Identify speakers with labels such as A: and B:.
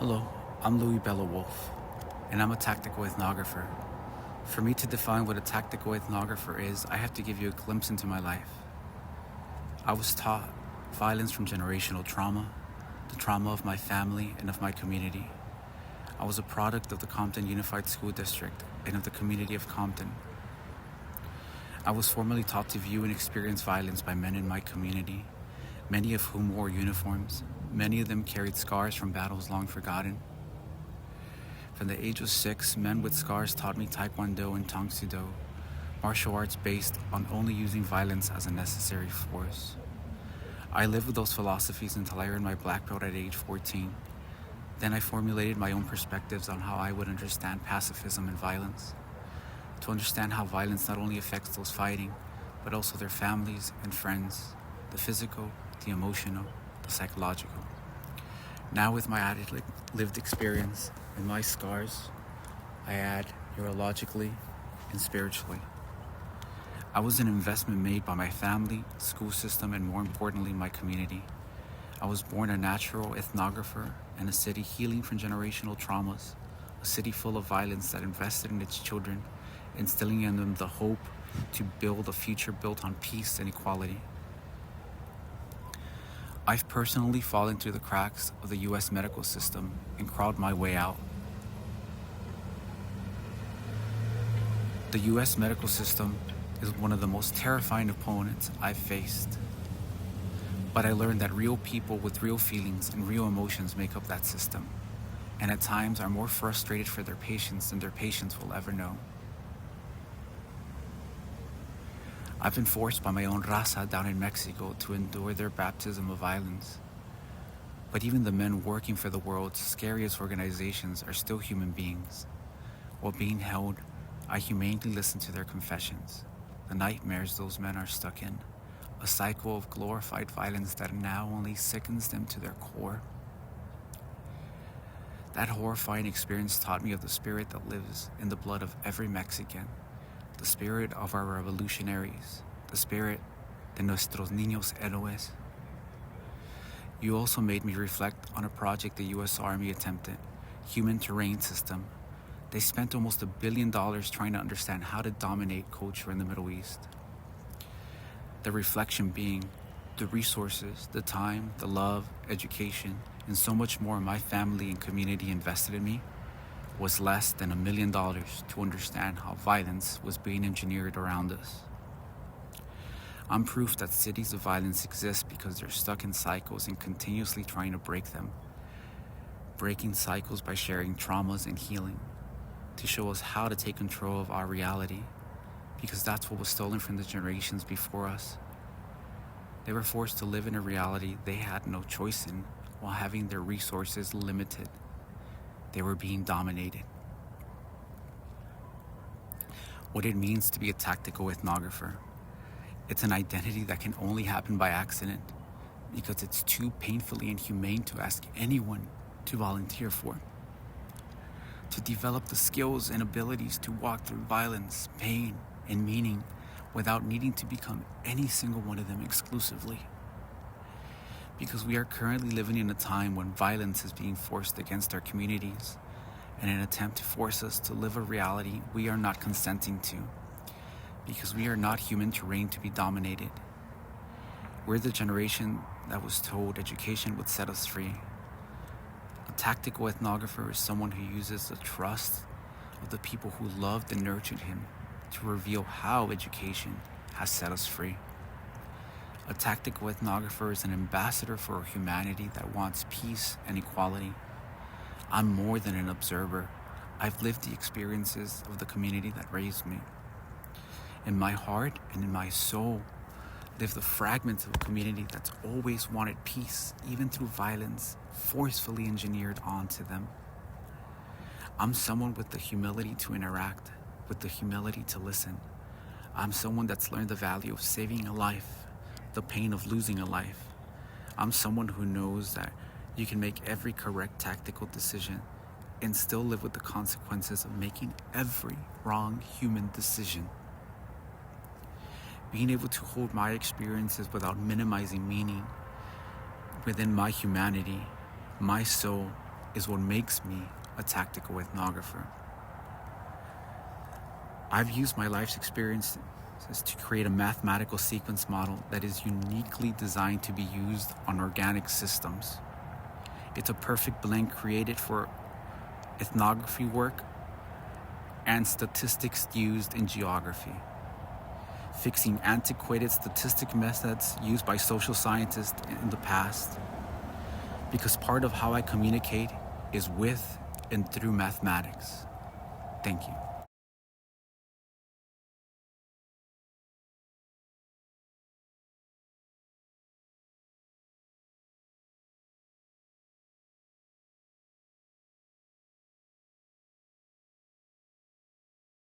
A: Hello, I'm Louis Bela Wolf, and I'm a tactical ethnographer. For me to define what a tactical ethnographer is, I have to give you a glimpse into my life. I was taught violence from generational trauma, the trauma of my family and of my community. I was a product of the Compton Unified School District and of the community of Compton. I was formally taught to view and experience violence by men in my community, many of whom wore uniforms. Many of them carried scars from battles long forgotten. From the age of 6, men with scars taught me Taekwondo and Tang Soo Do, martial arts based on only using violence as a necessary force. I lived with those philosophies until I earned my black belt at age 14. Then I formulated my own perspectives on how I would understand pacifism and violence, to understand how violence not only affects those fighting, but also their families and friends, the physical, the emotional, the psychological. Now with my added lived experience and my scars, I add neurologically and spiritually. I was an investment made by my family, school system, and more importantly, my community. I was born a natural ethnographer in a city healing from generational traumas, a city full of violence that invested in its children, instilling in them the hope to build a future built on peace and equality. I've personally fallen through the cracks of the U.S. medical system and crawled my way out. The U.S. medical system is one of the most terrifying opponents I've faced. But I learned that real people with real feelings and real emotions make up that system, and at times are more frustrated for their patients than their patients will ever know. I've been forced by my own raza down in Mexico to endure their baptism of violence. But even the men working for the world's scariest organizations are still human beings. While being held, I humanely listen to their confessions, the nightmares those men are stuck in, a cycle of glorified violence that now only sickens them to their core. That horrifying experience taught me of the spirit that lives in the blood of every Mexican, the spirit of our revolutionaries, the spirit de nuestros niños héroes. You also made me reflect on a project the U.S. Army attempted, Human Terrain System. They spent almost $1 billion trying to understand how to dominate culture in the Middle East. The reflection being the resources, the time, the love, education, and so much more my family and community invested in me was less than $1 million to understand how violence was being engineered around us. I'm proof that cities of violence exist because they're stuck in cycles and continuously trying to break them. Breaking cycles by sharing traumas and healing, to show us how to take control of our reality, because that's what was stolen from the generations before us. They were forced to live in a reality they had no choice in while having their resources limited. They were being dominated. What it means to be a tactical ethnographer. It's an identity that can only happen by accident because it's too painfully inhumane to ask anyone to volunteer for. To develop the skills and abilities to walk through violence, pain, and meaning without needing to become any single one of them exclusively. Because we are currently living in a time when violence is being forced against our communities in an attempt to force us to live a reality we are not consenting to, because we are not human terrain to be dominated. We're the generation that was told education would set us free. A tactical ethnographer is someone who uses the trust of the people who loved and nurtured him to reveal how education has set us free. A tactical ethnographer is an ambassador for a humanity that wants peace and equality. I'm more than an observer. I've lived the experiences of the community that raised me. In my heart and in my soul live the fragments of a community that's always wanted peace, even through violence forcefully engineered onto them. I'm someone with the humility to interact, with the humility to listen. I'm someone that's learned the value of saving a life, the pain of losing a life. I'm someone who knows that you can make every correct tactical decision and still live with the consequences of making every wrong human decision. Being able to hold my experiences without minimizing meaning within my humanity, my soul, is what makes me a tactical ethnographer. I've used my life's experiences to create a mathematical sequence model that is uniquely designed to be used on organic systems. It's a perfect blend created for ethnography work and statistics used in geography, fixing antiquated statistic methods used by social scientists in the past, because part of how I communicate is with and through mathematics. Thank you.